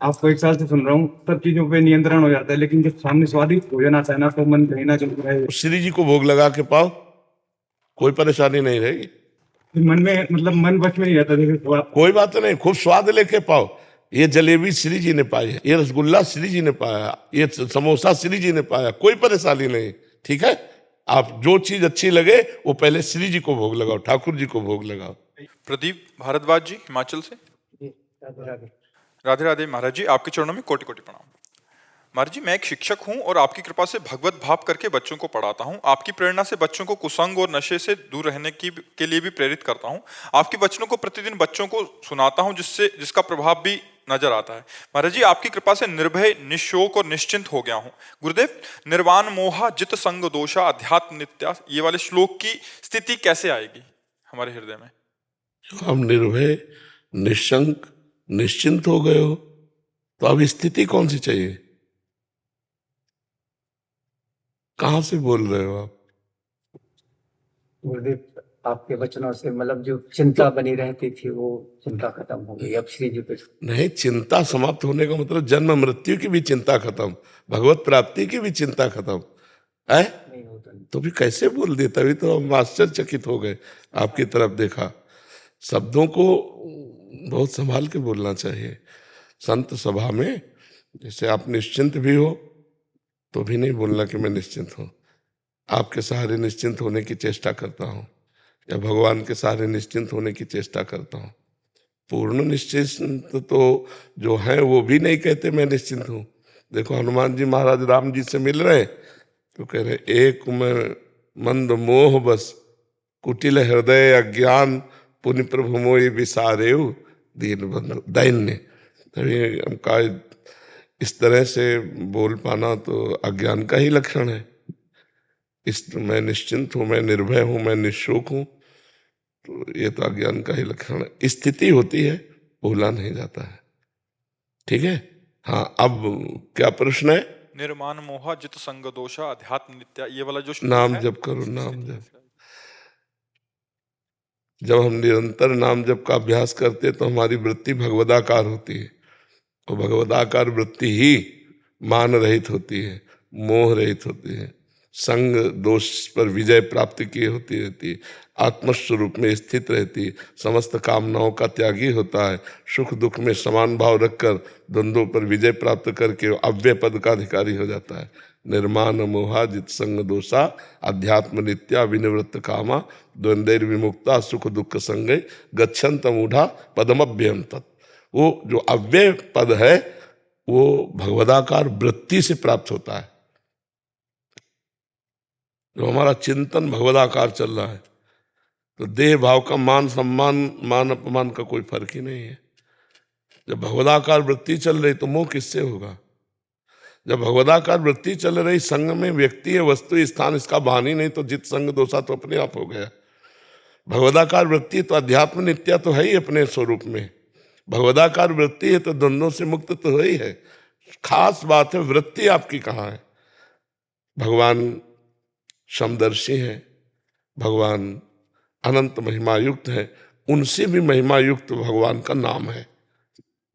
आपको एक साल से सुन रहा हूँ, सब चीजों पे नियंत्रण हो जाता है, लेकिन जब सामने स्वादिष्ट भोजन आता है ना, तो मन कहीं ना चल रहा श्री जी को भोग लगा के पाओ, कोई परेशानी नहीं रहेगी। है। मन में मतलब मन बच में नहीं रहता। देखिए थोड़ा कोई बात नहीं, खूब स्वाद लेके पाओ। ये जलेबी श्री जी ने पाई है, ये रसगुल्ला श्री जी ने पाया, ये समोसा श्री जी ने पाया, कोई परेशानी नहीं। ठीक है, आप जो चीज अच्छी लगे वो पहले श्री जी को भोग लगाओ, ठाकुर जी को भोग लगाओ। प्रदीप भारद्वाज जी हिमाचल से। राधे राधे महाराज जी, आपके चरणों में कोटि कोटि प्रणाम। महाराज जी, मैं एक शिक्षक हूं और आपकी कृपा से भगवत भाव करके बच्चों को पढ़ाता हूं। आपकी प्रेरणा से बच्चों को कुसंग और नशे से दूर रहने के लिए भी प्रेरित करता हूं। आपके वचनों को प्रतिदिन बच्चों को सुनाता हूं, जिसका प्रभाव भी नजर आता है। महाराज जी, आपकी कृपा से निर्भय, निशोक और निश्चिंत हो गया हूं। गुरुदेव, निर्वाण मोहा जित संग दोषा अध्यात्म नित्या, ये वाले श्लोक की स्थिति कैसे आएगी हमारे हृदय में? जो हम निर्भय, निशंक, निश्चिंत हो गए हो, तो अब स्थिति कौन सी चाहिए? कहां से बोल रहे हो आप? गुरुदेव, आपके वचनों से मतलब जो चिंता बनी रहती थी वो चिंता खत्म हो गई। अब श्री जी पे नहीं, चिंता समाप्त होने का मतलब जन्म मृत्यु की भी चिंता खत्म, भगवत प्राप्ति की भी चिंता खत्म है। नहीं होता। तो भी कैसे बोल दिए? तभी तो हम आश्चर्यचकित हो गए, आपकी तरफ देखा। शब्दों को बहुत संभाल के बोलना चाहिए। संत सभा में जैसे आप निश्चिंत भी हो तो भी नहीं बोलना कि मैं निश्चिंत हूं। आपके सहारे निश्चिंत होने की चेष्टा करता हूं, या भगवान के सहारे निश्चिंत होने की चेष्टा करता हूं। पूर्ण निश्चिंत तो जो है वो भी नहीं कहते मैं निश्चिंत हूं। देखो, हनुमान जी महाराज राम जी से मिल रहे तो कह रहे, एक में मंद मोह बस, कुटिल हृदय अज्ञान, पुनि प्रभु मोहि विसारेउ दीन बंधु दैन्य। तभी हम कहा, इस तरह से बोल पाना तो अज्ञान का ही लक्षण है। मैं निश्चिंत हूं, मैं निर्भय हूं, मैं निशोक हूं, तो ये तो अज्ञान का ही लक्षण है। स्थिति होती है, बोला नहीं जाता है। ठीक है। हाँ, अब क्या प्रश्न है? निर्माण मोहा जित संग दोषा अध्यात्म नित्या, ये वाला जो श्लोक नाम है, जप करो, नाम स्थिति जप। कैसे आएगी? जब हम निरंतर नाम जप का अभ्यास करते तो हमारी वृत्ति भगवदाकार होती है, और भगवदाकार वृत्ति ही मान रहित होती है, मोह रहित होती है, संग दोष पर विजय प्राप्त किए होती रहती है, आत्मस्वरूप में स्थित रहती है, समस्त कामनाओं का त्यागी होता है, सुख दुख में समान भाव रखकर द्वंद्वों पर विजय प्राप्त करके वो अव्यय पद का अधिकारी हो जाता है। निर्माण मोहा जित संग दोषा अध्यात्म नित्या विनिवृत्त कामा द्वंद्वैर विमुक्ता सुख दुख संगे गच्छन्त मूढ़ा पदमभ्यम तत्। वो जो अव्यय पद है वो भगवदाकार वृत्ति से प्राप्त होता है। जो हमारा चिंतन भगवदाकार चल रहा है तो देह भाव का मान सम्मान, मान अपमान का कोई फर्क ही नहीं है। जब भगवदाकार वृत्ति चल रही तो मोह किससे होगा? जब भगवदाकार वृत्ति चल रही, संग में व्यक्ति है, वस्तु स्थान इसका भान ही नहीं, तो जित संग दोषा तो अपने आप हो गया। भगवदाकार वृत्ति तो अध्यात्म नित्या तो है ही अपने स्वरूप में। भगवदाकार वृत्ति है तो द्वंद्वों से मुक्त तो है ही है। खास बात है वृत्ति आपकी कहाँ है। भगवान समदर्शी हैं, भगवान अनंत महिमा युक्त है, उनसे भी महिमा युक्त भगवान का नाम है,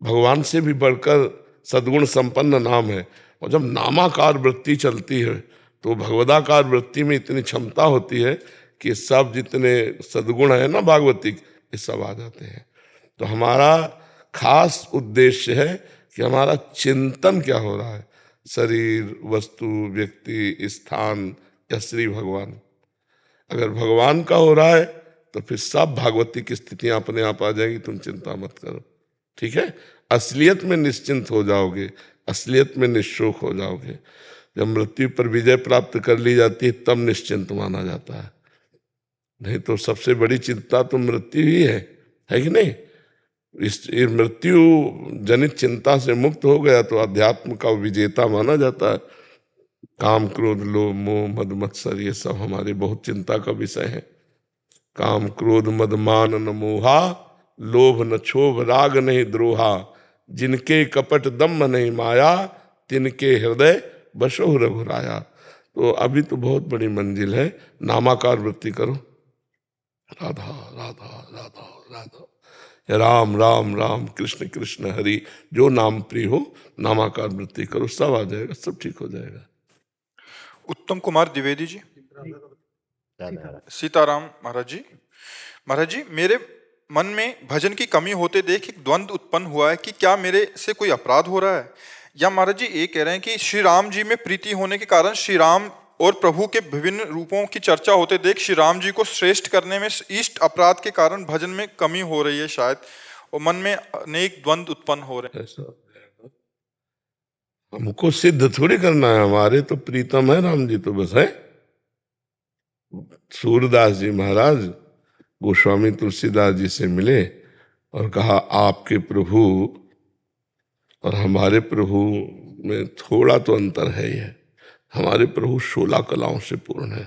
भगवान से भी बढ़कर सद्गुण संपन्न नाम है। और जब नामाकार वृत्ति चलती है तो भगवदाकार वृत्ति में इतनी क्षमता होती है कि सब जितने सद्गुण है ना भागवतिक, ये सब आ जाते हैं। तो हमारा खास उद्देश्य है कि हमारा चिंतन क्या हो रहा है, शरीर, वस्तु, व्यक्ति, स्थान या श्री भगवान। अगर भगवान का हो रहा है तो फिर सब भागवती की स्थितियां अपने आप आ जाएगी, तुम चिंता मत करो। ठीक है, असलियत में निश्चिंत हो जाओगे, असलियत में निशोक हो जाओगे। जब मृत्यु पर विजय प्राप्त कर ली जाती है तब निश्चिंत माना जाता है, नहीं तो सबसे बड़ी चिंता तो मृत्यु ही है कि नहीं? इस मृत्यु जनित चिंता से मुक्त हो गया तो अध्यात्म का विजेता माना जाता है। काम क्रोध लोभ मोह मद मत्सर ये सब हमारी बहुत चिंता का विषय है। काम क्रोध मद मान न मोहा, लोभ न क्षोभ राग नहीं द्रोहा, जिनके कपट दम्भ नहीं माया, तिनके हृदय बसो रघुराया। तो अभी तो बहुत बड़ी मंजिल है, नामाकार वृत्ति करो, राधा राधा राधा राधा। राम राम राम कृष्ण कृष्ण हरि, जो नाम प्रिय हो नामाकार वृत्ति करो, सब आ जाएगा, सब ठीक हो जाएगा। उत्तम कुमार द्विवेदी जी। सीताराम महाराज जी। महाराज जी, मेरे मन में भजन की कमी होते देख एक द्वंद्व उत्पन्न हुआ है कि क्या मेरे से कोई अपराध हो रहा है, या महाराज जी ये कह रहे हैं कि श्री राम जी में प्रीति होने के कारण श्री राम और प्रभु के विभिन्न रूपों की चर्चा होते देख श्री राम जी को श्रेष्ठ करने में इष्ट अपराध के कारण भजन में कमी हो रही है शायद, और मन में अनेक द्वंद्व उत्पन्न हो रहे हैं। ऐसा हो जाएगा। हमको सिद्ध थोड़ी करना है, हमारे तो प्रीतम है राम जी, तो बस है। सूरदास जी महाराज गोस्वामी तुलसीदास जी से मिले और कहा आपके प्रभु और हमारे प्रभु में थोड़ा तो अंतर है ही है। हमारे प्रभु 16 कलाओं से पूर्ण है,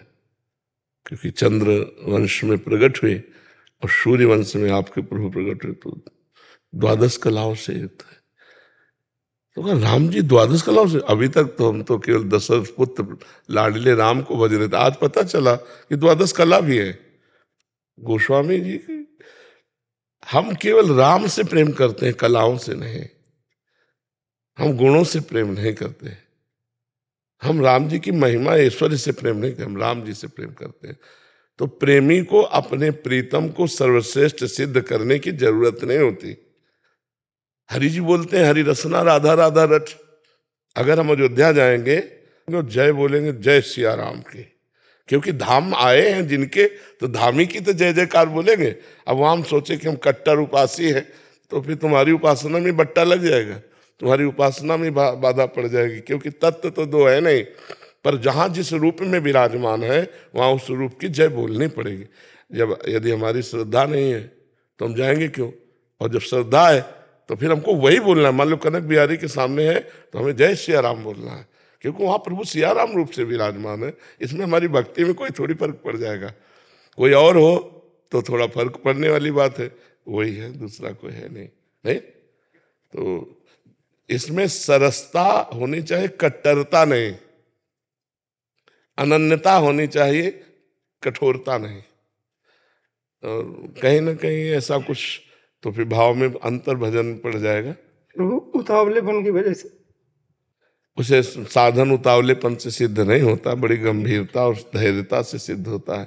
क्योंकि चंद्र वंश में प्रकट हुए और सूर्य वंश में आपके प्रभु प्रकट हुए, तो 12 कलाओं से युक्त है। तो कहा राम जी 12 कलाओं से? अभी तक तो हम तो केवल दशरथ पुत्र लाडले राम को भज रहे थे, आज पता चला कि 12 कला भी है। गोस्वामी जी की हम केवल राम से प्रेम करते हैं, कलाओं से नहीं। हम गुणों से प्रेम नहीं करते, हम राम जी की महिमा ऐश्वर्य से प्रेम नहीं करते, हम राम जी से प्रेम करते हैं। तो प्रेमी को अपने प्रीतम को सर्वश्रेष्ठ सिद्ध करने की जरूरत नहीं होती। हरि जी बोलते हैं हरि रसना राधा राधा रट। अगर हम अयोध्या जाएंगे तो जय बोलेंगे जय सिया राम की, क्योंकि धाम आए हैं जिनके, तो धामी की तो जय जयकार बोलेंगे। अब वहां हम सोचे कि हम कट्टर उपासी हैं, तो फिर तुम्हारी उपासना में बट्टा लग जाएगा, तुम्हारी उपासना में बाधा पड़ जाएगी, क्योंकि तत्व तो दो है नहीं। पर जहां जिस रूप में विराजमान है वहां उस रूप की जय बोलनी पड़ेगी। जब यदि हमारी श्रद्धा नहीं है तो हम जाएंगे क्यों, और जब श्रद्धा है तो फिर हमको वही बोलना है। मान लो कनक बिहारी के सामने है तो हमें जय सिया राम बोलना है, क्योंकि वहां प्रभु सिया राम रूप से विराजमान है। इसमें हमारी भक्ति में कोई थोड़ी फर्क पड़ जाएगा। कोई और हो तो थोड़ा फर्क पड़ने वाली बात है, वही है, दूसरा कोई है नहीं। तो इसमें सरसता होनी चाहिए, कट्टरता नहीं। अनन्यता होनी चाहिए, कठोरता नहीं। और कहीं ना कहीं ऐसा कुछ तो फिर भाव में अंतर भजन पड़ जाएगा। उतावलेपन की वजह से उसे साधन उतावलेपन से सिद्ध नहीं होता, बड़ी गंभीरता और धैर्यता से सिद्ध होता है।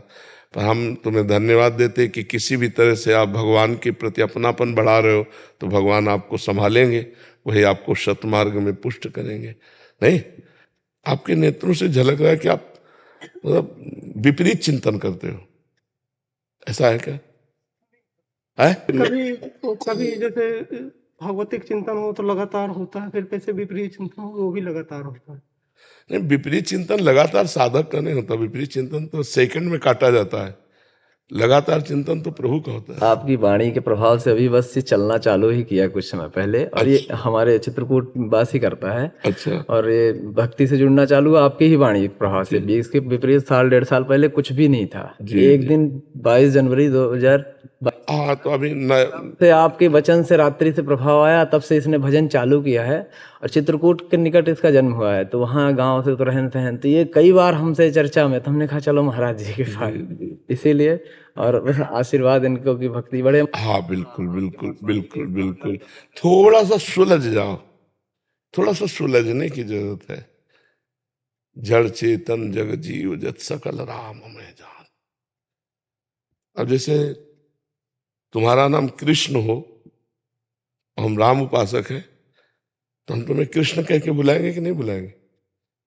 पर हम तुम्हें धन्यवाद देते कि किसी भी तरह से आप भगवान के प्रति अपनापन बढ़ा रहे हो, तो भगवान आपको संभालेंगे, वही आपको सतमार्ग में पुष्ट करेंगे। नहीं, आपके नेत्रों से झलक रहा है कि आप मतलब विपरीत चिंतन करते हो, ऐसा है क्या? है कभी जैसे भगवतिक चिंतन हो तो लगातार होता है, फिर कैसे विपरीत चिंतन हो वो भी लगातार होता है। नहीं, विपरीत चिंतन लगातार साधक का नहीं होता, विपरीत चिंतन तो सेकंड में काटा जाता है, लगातार चिंतन तो प्रभु का होता है। आपकी वाणी के प्रभाव से अभी बस ये चलना चालू ही किया कुछ समय पहले, और ये हमारे चित्रकूट वास ही करता है। अच्छा। और ये भक्ति से जुड़ना चालू हुआ आपकी ही वाणी के प्रभाव से। इसके विपरीत साल 1.5 साल पहले कुछ भी नहीं था। एक दिन 22 जनवरी 2000 तो अभी से आपके वचन से रात्रि से प्रभाव आया, तब से इसने भजन चालू किया है। और चित्रकूट के निकट इसका जन्म हुआ है, तो वहाँ गांव से तो रहन सहन, तो ये कई बार हमसे चर्चा में, तो हमने कहा चलो महाराज जी के पास, इसीलिए। और बस आशीर्वाद इनको की भक्ति बढ़े। हाँ बिल्कुल बिल्कुल बिल्कुल बिल्कुल। थोड़ा सा सुलझ जाओ, थोड़ा सा सुलझने की जरूरत है। जड़ चेतन जग जीव जत सकल राम में जान। अब जैसे तुम्हारा नाम कृष्ण हो, हम राम उपासक हैं, तो हम तुम्हें कृष्ण कह के बुलाएंगे कि नहीं बुलाएंगे?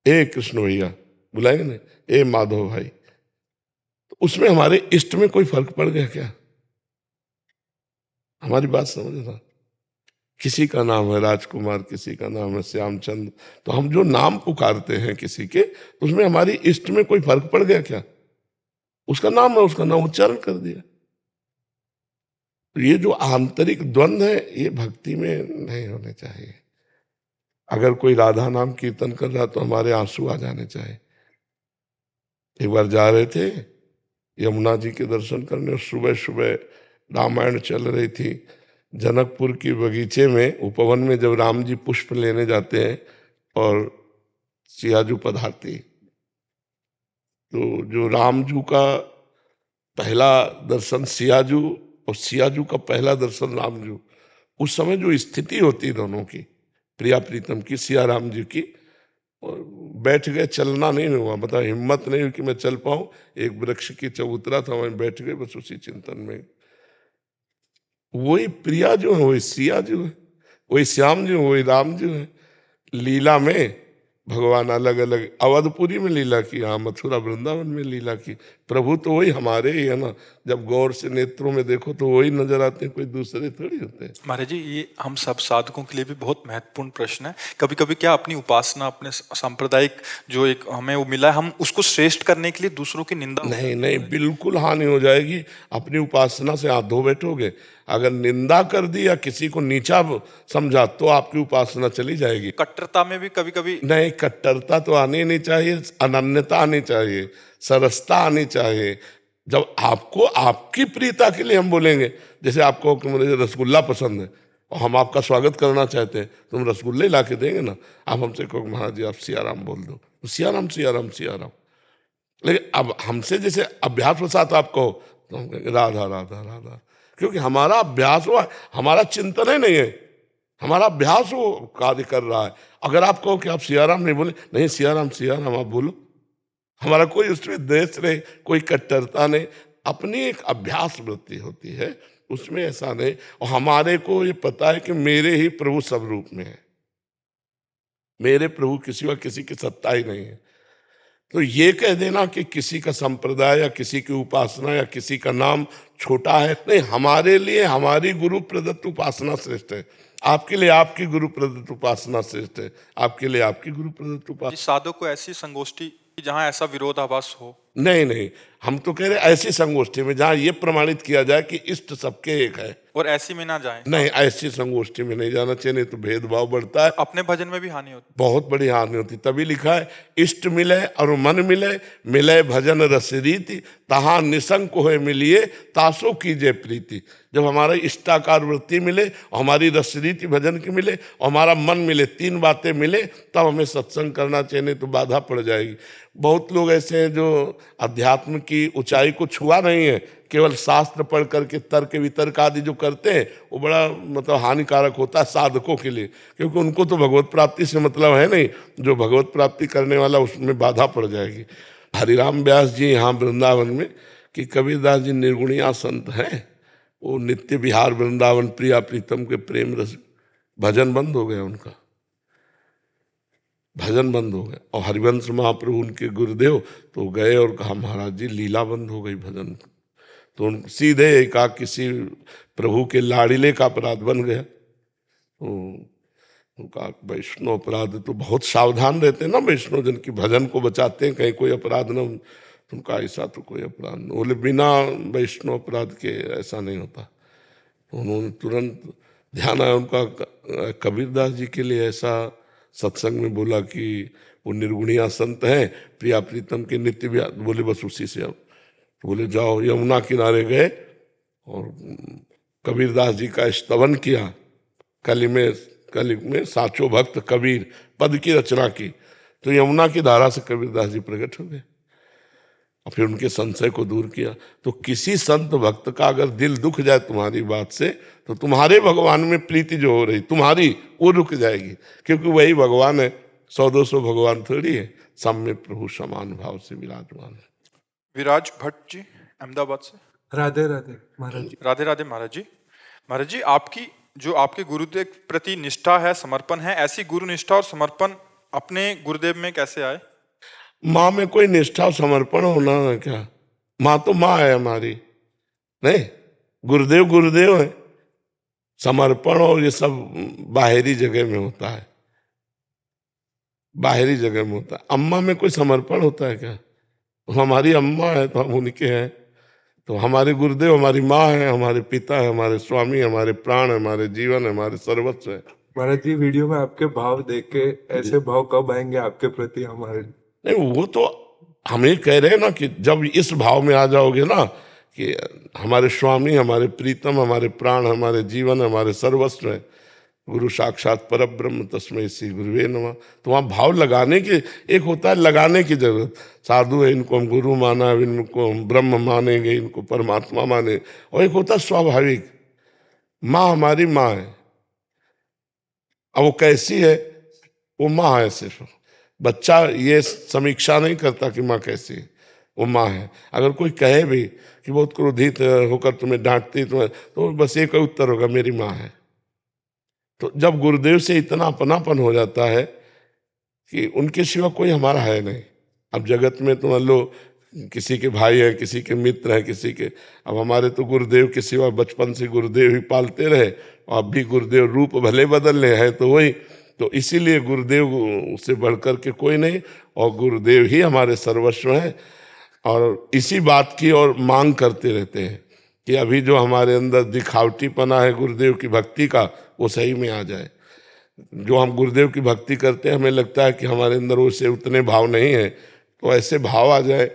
ए कृष्ण भैया बुलाएंगे नहीं? ए माधव भाई। तो उसमें हमारे इष्ट में कोई फर्क पड़ गया क्या? हमारी बात समझना। किसी का नाम है राजकुमार, किसी का नाम है श्यामचंद्र, तो हम जो नाम पुकारते हैं किसी के, तो उसमें हमारी इष्ट में कोई फर्क पड़ गया क्या? उसका नाम है, उसका नाम उच्चारण कर दिया। तो ये जो आंतरिक द्वंद्व है ये भक्ति में नहीं होने चाहिए। अगर कोई राधा नाम कीर्तन कर रहा तो हमारे आंसू आ जाने चाहिए। एक बार जा रहे थे यमुना जी के दर्शन करने, सुबह सुबह रामायण चल रही थी। जनकपुर की बगीचे में उपवन में जब राम जी पुष्प लेने जाते हैं और सियाजू पधारती, तो जो रामजू का पहला दर्शन सियाजू और सियाजू का पहला दर्शन रामजू, उस समय जो स्थिति होती दोनों की, प्रिया प्रीतम की, सिया राम जी की, और बैठ गए, चलना नहीं हुआ, मतलब हिम्मत नहीं हुई कि मैं चल पाऊं, एक वृक्ष की चबूतरा था वहीं बैठ गए, बस उसी चिंतन में। वही प्रिया जो है वही सिया जो है, वही श्याम जो वही राम जो है। लीला में भगवान अलग अलग, अवधपुरी में लीला की, यहाँ मथुरा वृंदावन में लीला की, प्रभु तो वही हमारे ही है ना। जब गौर से नेत्रों में देखो तो वही नजर आते हैं, कोई दूसरे थोड़ी होते हैं। महाराज जी, ये हम सब साधकों के लिए भी बहुत महत्वपूर्ण प्रश्न है। कभी कभी क्या अपनी उपासना, अपने सांप्रदायिक जो एक हमें वो मिला है, हम उसको श्रेष्ठ करने के लिए दूसरों की निंदा? नहीं नहीं, बिल्कुल हानि हो जाएगी। अपनी उपासना से हाथ धो बैठोगे, अगर निंदा कर दी या किसी को नीचा समझा तो आपकी उपासना चली जाएगी। कट्टरता में भी कभी कभी नहीं, कट्टरता तो आनी नहीं चाहिए, अनन्यता आनी चाहिए, सरसता आनी चाहिए। जब आपको आपकी प्रियता के लिए हम बोलेंगे, जैसे आपको कि मुझे रसगुल्ला पसंद है और हम आपका स्वागत करना चाहते हैं, तुम रसगुल्ले ला के देंगे ना। आप हमसे कहो महाराज जी आप सियाराम बोल दो, सियाराम सियाराम सियाराम। लेकिन अब हमसे जैसे अभ्यास के साथ आप कहो तो हम कहेंगे राधा राधा राधा, क्योंकि हमारा अभ्यास हुआ, हमारा चिंतन ही नहीं है, हमारा अभ्यास वो कार्य कर रहा है। अगर आप कहो कि आप सियाराम नहीं बोले, नहीं सियाराम सियाराम आप बोलो, हमारा कोई उसमें द्वेष नहीं, कोई कट्टरता नहीं, अपनी एक अभ्यास वृत्ति होती है, उसमें ऐसा नहीं। और हमारे को ये पता है कि मेरे ही प्रभु सब रूप में है, मेरे प्रभु किसी व किसी की सत्ता ही नहीं है। तो ये कह देना कि किसी का संप्रदाय या किसी की उपासना या किसी का नाम छोटा है, नहीं, हमारे लिए हमारी गुरु प्रदत्त उपासना श्रेष्ठ है, आपके लिए आपकी गुरु प्रदत्त उपासना श्रेष्ठ है, आपके लिए आपकी गुरु प्रदत्त उपासना। साधक को ऐसी संगोष्ठी जहां ऐसा विरोधाभास हो? नहीं नहीं, हम तो कह रहे ऐसी संगोष्ठी में जहां ये प्रमाणित किया जाए कि इष्ट सबके एक है, और ऐसी में ना जाए। नहीं, ऐसी संगोष्ठी में नहीं जाना चाहिए, नहीं तो भेदभाव बढ़ता है, अपने भजन में भी हानि होती, बहुत बड़ी हानि होती। तभी लिखा है इष्ट मिले और मन मिले, मिले भजन रस रीति, तहां निसंक होए मिलिए, तासो कीजिए प्रीति। जब हमारा इष्टाकार वृत्ति मिले और हमारी रस रीति भजन की मिले और हमारा मन मिले, तीन बातें मिले, तब हमें सत्संग करना चाहिए, नहीं तो बाधा पड़ जाएगी। बहुत लोग ऐसे हैं जो अध्यात्म की ऊंचाई को छुआ नहीं है, केवल शास्त्र पढ़ करके तर्क वितर्क आदि जो करते हैं वो बड़ा मतलब हानिकारक होता है साधकों के लिए, क्योंकि उनको तो भगवत प्राप्ति से मतलब है नहीं, जो भगवत प्राप्ति करने वाला उसमें बाधा पड़ जाएगी। हरिराम व्यास जी यहाँ वृंदावन में कि कबीरदास जी निर्गुणिया संत हैं, वो नित्य विहार वृंदावन प्रिया प्रीतम के प्रेम रस, भजन बंद हो गया उनका, भजन बंद हो गया। और हरिवंश महाप्रभु उनके गुरुदेव तो गए और कहा महाराज जी लीला बंद हो गई भजन, तो उन सीधे कहा किसी प्रभु के लाड़िले का अपराध बन गया। तो उनका वैष्णव अपराध तो बहुत सावधान रहते हैं ना वैष्णव जन की, भजन को बचाते हैं, कहीं कोई अपराध न, उनका ऐसा तो कोई अपराध नहीं, बोले बिना वैष्णव अपराध के ऐसा नहीं होता। उन्होंने तुरंत ध्यान आया उनका, कबीरदास जी के लिए ऐसा सत्संग में बोला कि वो निर्गुणिया संत हैं, प्रिया प्रीतम के नित्य व्यास, बोले बस उसी से अब, तो बोले जाओ यमुना किनारे गए और कबीरदास जी का स्तवन किया, कली में साचो भक्त कबीर पद की रचना की, तो यमुना की धारा से कबीरदास जी प्रकट हो गए और फिर उनके संशय को दूर किया। तो किसी संत भक्त का अगर दिल दुख जाए तुम्हारी बात से, तो तुम्हारे भगवान में प्रीति जो हो रही तुम्हारी वो रुक जाएगी, क्योंकि वही भगवान है, 100-200 भगवान थोड़ी है, सब में प्रभु समान भाव से विराजमान है। विराज भट्ट जी अहमदाबाद से। राधे राधे महाराज जी। राधे राधे महाराज जी। महाराज जी, आपकी जो आपके गुरुदेव के प्रति निष्ठा है, समर्पण है, ऐसी गुरु निष्ठा और समर्पण अपने गुरुदेव में कैसे आए? माँ में कोई निष्ठा और समर्पण होना है क्या? माँ तो माँ है हमारी, नहीं, गुरुदेव गुरुदेव है, समर्पण और ये सब बाहरी जगह में होता है, बाहरी जगह में होता है। अम्मा में कोई समर्पण होता है क्या? हमारी अम्मा है तो हम उनके हैं, तो हमारे गुरुदेव हमारी माँ है, हमारे पिता है, हमारे स्वामी, हमारे प्राण, हमारे जीवन, हमारे सर्वस्व है। महाराज जी, वीडियो में आपके भाव देख के ऐसे भाव कब आएंगे आपके प्रति हमारे? नहीं, वो तो हम ये कह रहे हैं ना कि जब इस भाव में आ जाओगे ना कि हमारे स्वामी, हमारे प्रीतम, हमारे प्राण, हमारे जीवन, हमारे सर्वस्व है, गुरु साक्षात परब्रह्म तस्मै श्री गुरुवे नमः। तो वहाँ भाव लगाने की, एक होता है लगाने की जरूरत। साधु है, इनको हम गुरु माना, इनको हम ब्रह्म मानेंगे, इनको परमात्मा माने, और एक होता है स्वाभाविक, माँ हमारी माँ है। अब वो कैसी है, वो माँ है। सिर्फ बच्चा ये समीक्षा नहीं करता कि माँ कैसी है, वो माँ है। अगर कोई कहे भी कि बहुत क्रोधित होकर तुम्हें डांटती तो बस एक ही उत्तर होगा, मेरी माँ है। तो जब गुरुदेव से इतना अपनापन हो जाता है कि उनके सिवा कोई हमारा है नहीं। अब जगत में तो मान लो किसी के भाई हैं, किसी के मित्र हैं, किसी के, अब हमारे तो गुरुदेव के सिवा बचपन से गुरुदेव ही पालते रहे, और अब भी गुरुदेव रूप भले बदलने हैं तो वही। तो इसीलिए गुरुदेव से बढ़कर के कोई नहीं, और गुरुदेव ही हमारे सर्वस्व हैं। और इसी बात की और मांग करते रहते हैं कि अभी जो हमारे अंदर दिखावटीपना है गुरुदेव की भक्ति का, वो सही में आ जाए। जो हम गुरुदेव की भक्ति करते हैं, हमें लगता है कि हमारे अंदर उससे उतने भाव नहीं है, तो ऐसे भाव आ जाए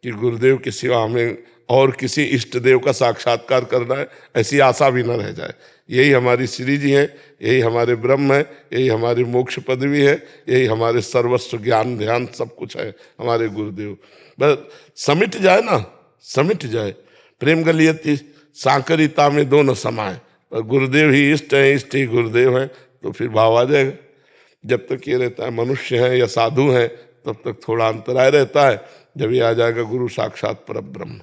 कि गुरुदेव के सिवा हमें और किसी इष्ट देव का साक्षात्कार करना है, ऐसी आशा भी न रह जाए। यही हमारी श्री जी है, यही हमारे ब्रह्म है, यही हमारी मोक्ष पदवी है, यही हमारे सर्वस्व ज्ञान ध्यान सब कुछ है हमारे गुरुदेव। बस समिट जाए ना, समिट जाए। प्रेम गलियती सांकरिता में दोनों समाए, और गुरुदेव ही इष्ट है, इष्ट ही गुरुदेव है, तो फिर भाव आ जाएगा। जब तक ये रहता है मनुष्य है या साधु है, तब तक थोड़ा अंतराय रहता है। जब ये आ जाएगा गुरु साक्षात परब्रह्म,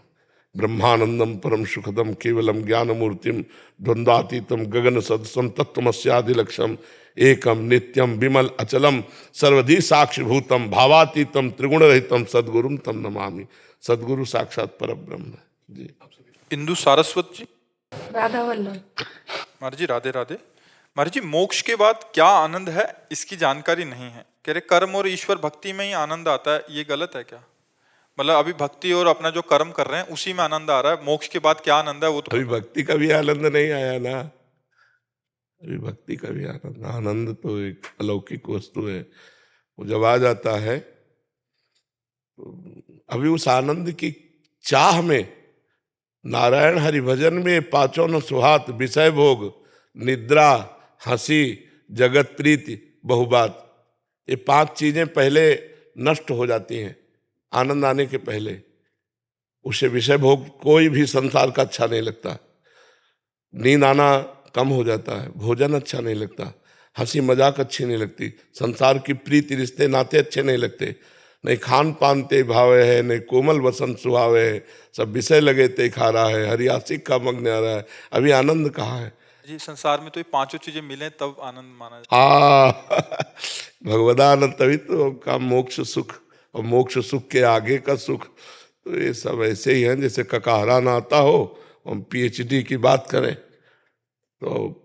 ब्रह्मानंदम परम सुखदम केवलम ज्ञान मूर्तिम द्वंद्वातीतम गगन सदसम तत्वमस्यादिलक्षम एकम नित्यम विमल अचलम सर्वधी साक्षिभूतम भावातीतम त्रिगुण रहितम सद्गुरुम तम नमामि। सद्गुरु साक्षात परब्रह्म जी। इंदु सारस्वत जी। राधा वल्लभ। महाराज जी राधे राधे। महाराज जी, मोक्ष के बाद क्या आनंद है इसकी जानकारी नहीं है। कह रहे कर्म और ईश्वर भक्ति में ही आनंद आता है, ये गलत है क्या? मतलब अभी भक्ति और अपना जो कर्म कर रहे हैं उसी में आनंद आ रहा है, मोक्ष के बाद क्या आनंद है वो तो। अभी भक्ति का भी आनंद नहीं आया ना, अभी भक्ति का भी आनंद, आनंद तो एक अलौकिक वस्तु है, वो जब आ जाता है तो अभी उस आनंद की चाह में, नारायण हरि भजन में पांचों न सुहात विषय भोग निद्रा हंसी जगत प्रीति बहुबात, ये 5 चीजें पहले नष्ट हो जाती हैं आनंद आने के पहले। उसे विषय भोग कोई भी संसार का अच्छा नहीं लगता, नींद आना कम हो जाता है, भोजन अच्छा नहीं लगता, हंसी मजाक अच्छी नहीं लगती, संसार की प्रीति रिश्ते नाते अच्छे नहीं लगते, नहीं खान पान ते भावे है, नहीं कोमल वसंत सुहावे है, सब विषय लगे ते खा रहा है, हरियासिक का मग्न आ रहा है। अभी आनंद कहाँ है जी? संसार में तो ये 5 चीजें मिले तब आनंद माना जाता है। भगवदानंद, तभी तो का मोक्ष सुख, और मोक्ष सुख के आगे का सुख। तो ये सब ऐसे ही हैं जैसे ककाहरा ना आता हो, हम PhD की बात करें तो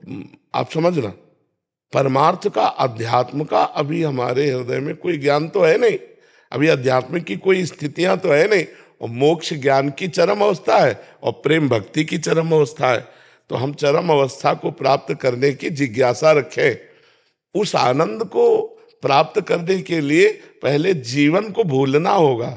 आप समझना, परमार्थ का अध्यात्म का अभी हमारे हृदय में कोई ज्ञान तो है नहीं, अभी अध्यात्म की कोई स्थितियां तो है नहीं, और मोक्ष ज्ञान की चरम अवस्था है और प्रेम भक्ति की चरम अवस्था है। तो हम चरम अवस्था को प्राप्त करने की जिज्ञासा रखें। उस आनंद को प्राप्त करने के लिए पहले जीवन को भूलना होगा।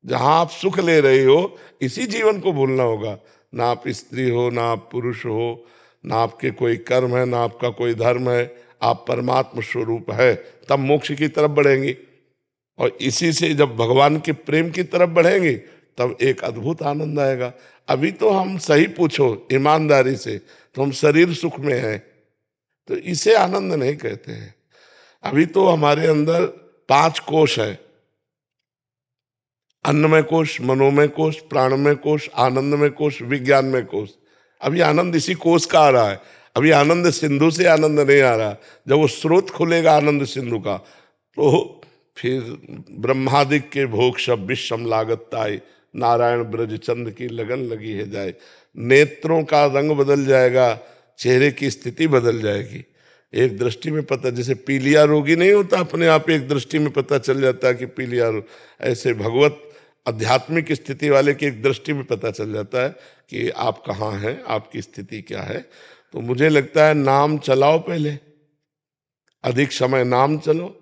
जहां आप सुख ले रहे हो, इसी जीवन को भूलना होगा। ना आप स्त्री हो, ना आप पुरुष हो, ना आपके कोई कर्म है, ना आपका कोई धर्म है, आप परमात्म स्वरूप है। तब मोक्ष की तरफ बढ़ेंगे, और इसी से जब भगवान के प्रेम की तरफ बढ़ेंगे तब एक अद्भुत आनंद आएगा। अभी तो हम सही पूछो ईमानदारी से, तो हम शरीर सुख में हैं, तो इसे आनंद नहीं कहते हैं। अभी तो हमारे अंदर 5 कोश है, अन्नमय कोश, मनोमय कोश, प्राणमय कोश, आनंदमय कोश, विज्ञानमय कोश। अभी आनंद इसी कोश का आ रहा है। अभी आनंद सिंधु से आनंद नहीं आ रहा। जब वो स्रोत खुलेगा आनंद सिंधु का, तो फिर ब्रह्मादिक के भोग सब विश्वम लागत ताई, नारायण ब्रज चंद की लगन लगी है जाए। नेत्रों का रंग बदल जाएगा, चेहरे की स्थिति बदल जाएगी। एक दृष्टि में पता, जैसे पीलिया रोगी नहीं होता, अपने आप एक दृष्टि में पता चल जाता है कि पीलिया रोग, ऐसे भगवत आध्यात्मिक स्थिति वाले की एक दृष्टि में पता चल जाता है कि आप कहाँ हैं, आपकी स्थिति क्या है। तो मुझे लगता है नाम चलाओ, पहले अधिक समय नाम चलो,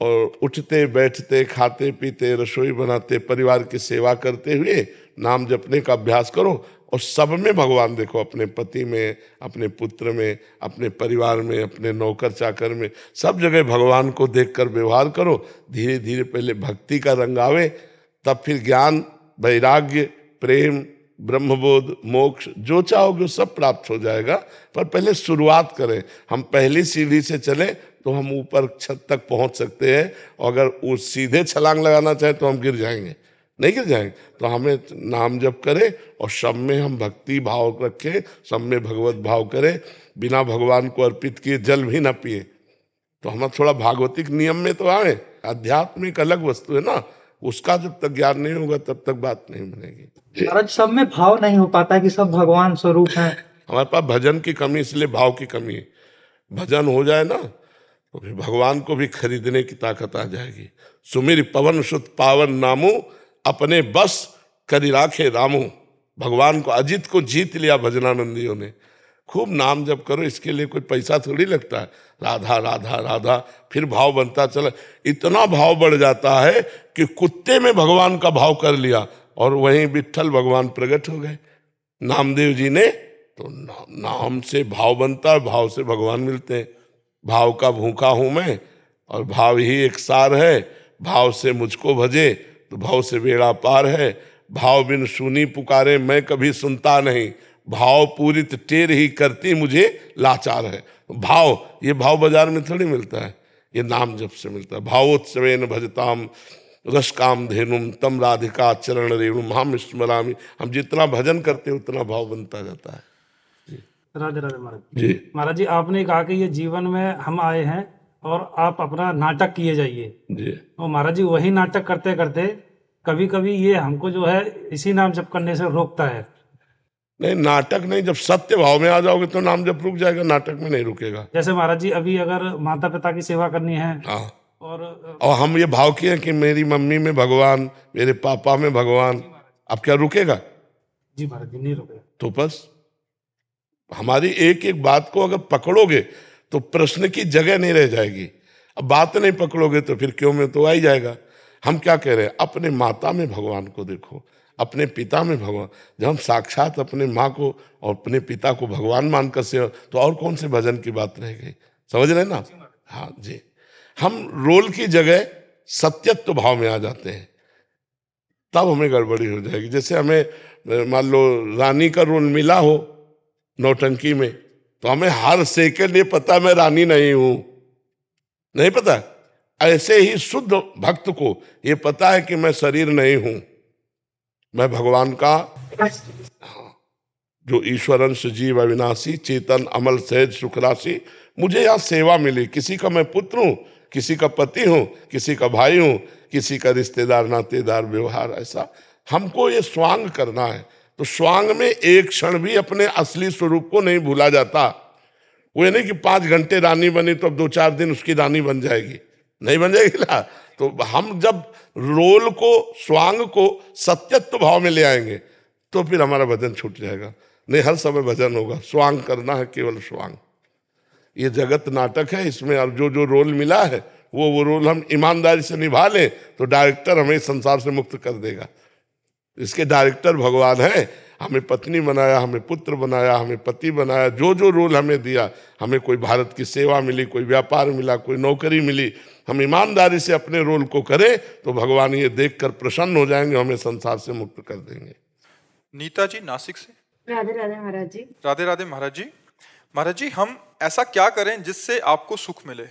और उठते बैठते खाते पीते रसोई बनाते परिवार की सेवा करते हुए नाम जपने का अभ्यास करो और सब में भगवान देखो, अपने पति में, अपने पुत्र में, अपने परिवार में, अपने नौकर चाकर में, सब जगह भगवान को देखकर व्यवहार करो। धीरे धीरे पहले भक्ति का रंग आवे, तब फिर ज्ञान, वैराग्य, प्रेम, ब्रह्मबोध, मोक्ष जो चाहोगे वो सब प्राप्त हो जाएगा। पर पहले शुरुआत करें। हम पहली सीढ़ी से चले तो हम ऊपर छत तक पहुंच सकते हैं, और अगर वो सीधे छलांग लगाना चाहे तो हम गिर जाएंगे, नहीं गिर जाएंगे। तो हमें नाम जप करें और सब में हम भक्ति भाव रखें, सब में भगवत भाव करें। बिना भगवान को अर्पित किए जल भी ना पिए। तो हम थोड़ा भागवतिक नियम में तो आए। अध्यात्म एक अलग वस्तु है ना, उसका जब तक ज्ञान नहीं होगा तब तक बात नहीं बनेगी। महाराज सब में भाव नहीं हो पाता कि सब भगवान स्वरूप हैं। हमारे पास भजन की कमी, इसलिए भाव की कमी है। भजन हो जाए ना तो फिर भगवान को भी खरीदने की ताकत आ जाएगी। सुमिर पवन सुत पावन नामू, अपने बस करी राखे रामू। भगवान को, अजित को जीत लिया भजनानंदियों ने। खूब नाम जप करो, इसके लिए कोई पैसा थोड़ी लगता है। राधा राधा राधा, फिर भाव बनता चला। इतना भाव बढ़ जाता है कि कुत्ते में भगवान का भाव कर लिया और वहीं विट्ठल भगवान प्रकट हो गए। नामदेव जी ने तो नाम से भाव बनता है, भाव से भगवान मिलते हैं। भाव का भूखा हूं मैं और भाव ही एक सार है। भाव से मुझको भजे तो भाव से बेड़ा पार है। भाव बिन सुनी पुकारे मैं कभी सुनता नहीं। भाव पूरित टेर ही करती मुझे लाचार है। भाव, ये भाव बाजार में थोड़ी मिलता है, ये नाम जप से मिलता है। भावोत्सवेन भजताम रस काम धेनुम तम राधिका चरण रेणुम हम स्मरामि। हम जितना भजन करते उतना भाव बनता जाता है। राधे राधे महाराज जी महाराज जी, आपने कहा कि ये जीवन में हम आए हैं और आप अपना नाटक किए जाइए। जी तो महाराज जी वही नाटक करते करते कभी कभी ये हमको जो है इसी नाम जप करने से रोकता है। नहीं, नाटक नहीं, जब सत्य भाव में आ जाओगे तो नाम जब रुक जाएगा, नाटक में नहीं रुकेगा। जैसे महाराज जी अभी अगर माता पिता की सेवा करनी है हाँ, और हम ये भाव किए कि मेरी मम्मी में भगवान, मेरे पापा में भगवान, अब क्या रुकेगा? जी महाराज जी नहीं रुकेगा। तो बस हमारी एक एक बात को अगर पकड़ोगे तो प्रश्न की जगह नहीं रह जाएगी। अब बात नहीं पकड़ोगे तो फिर क्यों में तो आ ही जाएगा। हम क्या कह रहे हैं? अपने माता में भगवान को देखो, अपने पिता में भगवान। जब हम साक्षात अपने माँ को और अपने पिता को भगवान मानकर सेवा, तो और कौन से भजन की बात रह गई? समझ रहे ना? हाँ जी, हम रोल की जगह सत्यत्व भाव में आ जाते हैं, तब हमें गड़बड़ी हो जाएगी। जैसे हमें मान लो रानी का रोल मिला हो नौटंकी में, तो हमें हर सेकंड ये पता मैं रानी नहीं हूं, नहीं पता। ऐसे ही शुद्ध भक्त को ये पता है कि मैं शरीर नहीं हूं, मैं भगवान का जो ईश्वर अंश जीव अविनाशी चेतन अमल सहज सुख राशि। मुझे यहाँ सेवा मिली, किसी का मैं पुत्र हूँ, किसी का पति हूँ, किसी का भाई हूँ, किसी का रिश्तेदार नातेदार व्यवहार। ऐसा हमको ये स्वांग करना है। तो स्वांग में एक क्षण भी अपने असली स्वरूप को नहीं भूला जाता। वो नहीं कि 5 घंटे रानी बनी तो अब 2-4 दिन उसकी रानी बन जाएगी, नहीं बन जाएगी ना। तो हम जब रोल को, स्वांग को सत्यत्व भाव में ले आएंगे तो फिर हमारा भजन छूट जाएगा। नहीं, हर समय भजन होगा। स्वांग करना है, केवल स्वांग। ये जगत नाटक है, इसमें अब जो रोल मिला है वो रोल हम ईमानदारी से निभा लें तो डायरेक्टर हमें संसार से मुक्त कर देगा। इसके डायरेक्टर भगवान है। हमें पत्नी बनाया, हमें पुत्र बनाया, हमें पति बनाया। जो रोल हमें दिया, हमें कोई भारत की सेवा मिली, कोई व्यापार मिला, कोई नौकरी मिली, हम ईमानदारी से अपने रोल को करें तो भगवान ये देखकर प्रसन्न हो जाएंगे, हमें संसार से मुक्त कर देंगे। नीता जी नासिक से। राधे राधे महाराज जी। राधे राधे महाराज जी। महाराज जी, हम ऐसा क्या करें जिससे आपको सुख मिले?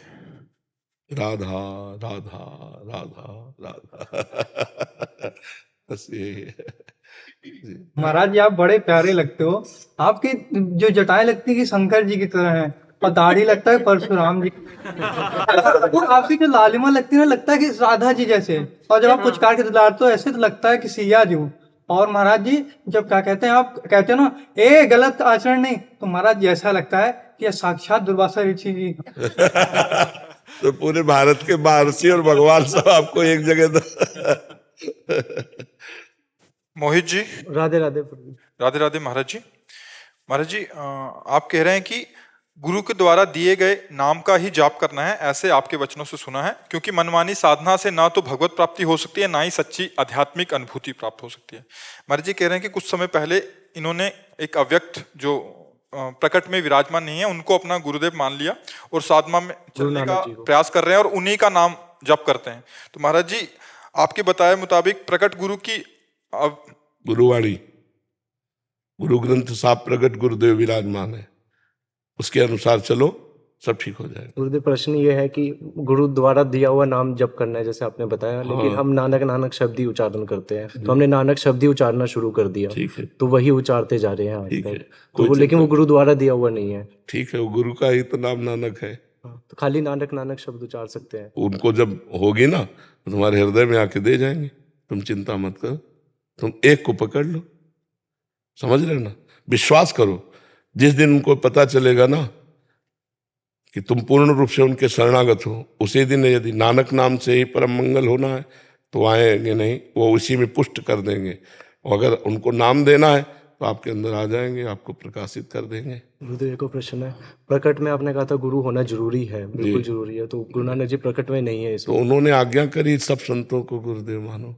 राधा राधा राधा राधा बस यही है। महाराज जी आप बड़े प्यारे लगते हो। आपकी जो जटाएं लगती है कि शंकर जी की तरह है, और दाढ़ी लगता है परशुराम जी। और आपकी जो लालिमा लगती है ना, लगता है कि राधा जी जैसे। और जब आप पुचकार के दिलाते हो ऐसे तो लगता है कि सिया जी हूँ। और महाराज जी जब क्या कहते हैं, आप कहते हो ना ए गलत आचरण नहीं, तो महाराज जी ऐसा लगता है कि ये साक्षात दुर्वासा ऋषि जी। तो पूरे भारत के महर्षि और भगवान सब आपको एक जगह मोहित जी। राधे राधे प्रभु। राधे राधे महाराज जी। महाराज जी, आप कह रहे हैं कि गुरु के द्वारा दिए गए नाम का ही जाप करना है, ऐसे आपके वचनों से सुना है, क्योंकि मनमानी साधना से ना तो भगवत प्राप्ति हो सकती है, ना ही सच्ची आध्यात्मिक अनुभूति प्राप्त हो सकती है। महाराज जी कह रहे हैं कि कुछ समय पहले इन्होंने एक अव्यक्त जो प्रकट में विराजमान नहीं है उनको अपना गुरुदेव मान लिया और साधना में चलने का प्रयास कर रहे हैं और उन्हीं का नाम जप करते हैं। तो महाराज जी आपके बताए मुताबिक प्रकट गुरु की गुरुवाणी, गुरु ग्रंथ साहब प्रकट गुरुदेव विराजमान है, उसके अनुसार चलो, सब ठीक हो जाएगा। गुरुदेव प्रश्न ये है कि गुरु द्वारा दिया हुआ नाम जप करना है जैसे आपने बताया, लेकिन हम नानक नानक शब्द ही उच्चारण करते हैं, तो हमने नानक शब्द ही उच्चारना शुरू कर दिया, ठीक है, तो वही उच्चारते जा रहे हैं आज ठीक है, तक। तो वो लेकिन वो गुरु द्वारा दिया हुआ नहीं है। ठीक है, वो गुरु का ही तो नाम नानक है। तो खाली नानक नानक शब्द उच्चार सकते हैं। उनको जब होगी ना तो तुम्हारे हृदय में आके दे जाएंगे, तुम चिंता मत करो, तुम एक को पकड़ लो, समझ रहे ना, विश्वास करो। जिस दिन उनको पता चलेगा ना कि तुम पूर्ण रूप से उनके शरणागत हो, उसी दिन यदि नानक नाम से ही परम मंगल होना है तो आएंगे नहीं, वो उसी में पुष्ट कर देंगे। और अगर उनको नाम देना है तो आपके अंदर आ जाएंगे, आपको प्रकाशित कर देंगे। गुरुदेव को प्रश्न है, प्रकट में आपने कहा था गुरु होना जरूरी है, बिल्कुल जरूरी है, तो गुरु नानक जी प्रकट में नहीं है तो उन्होंने आज्ञा करी सब संतों को गुरुदेव मानो,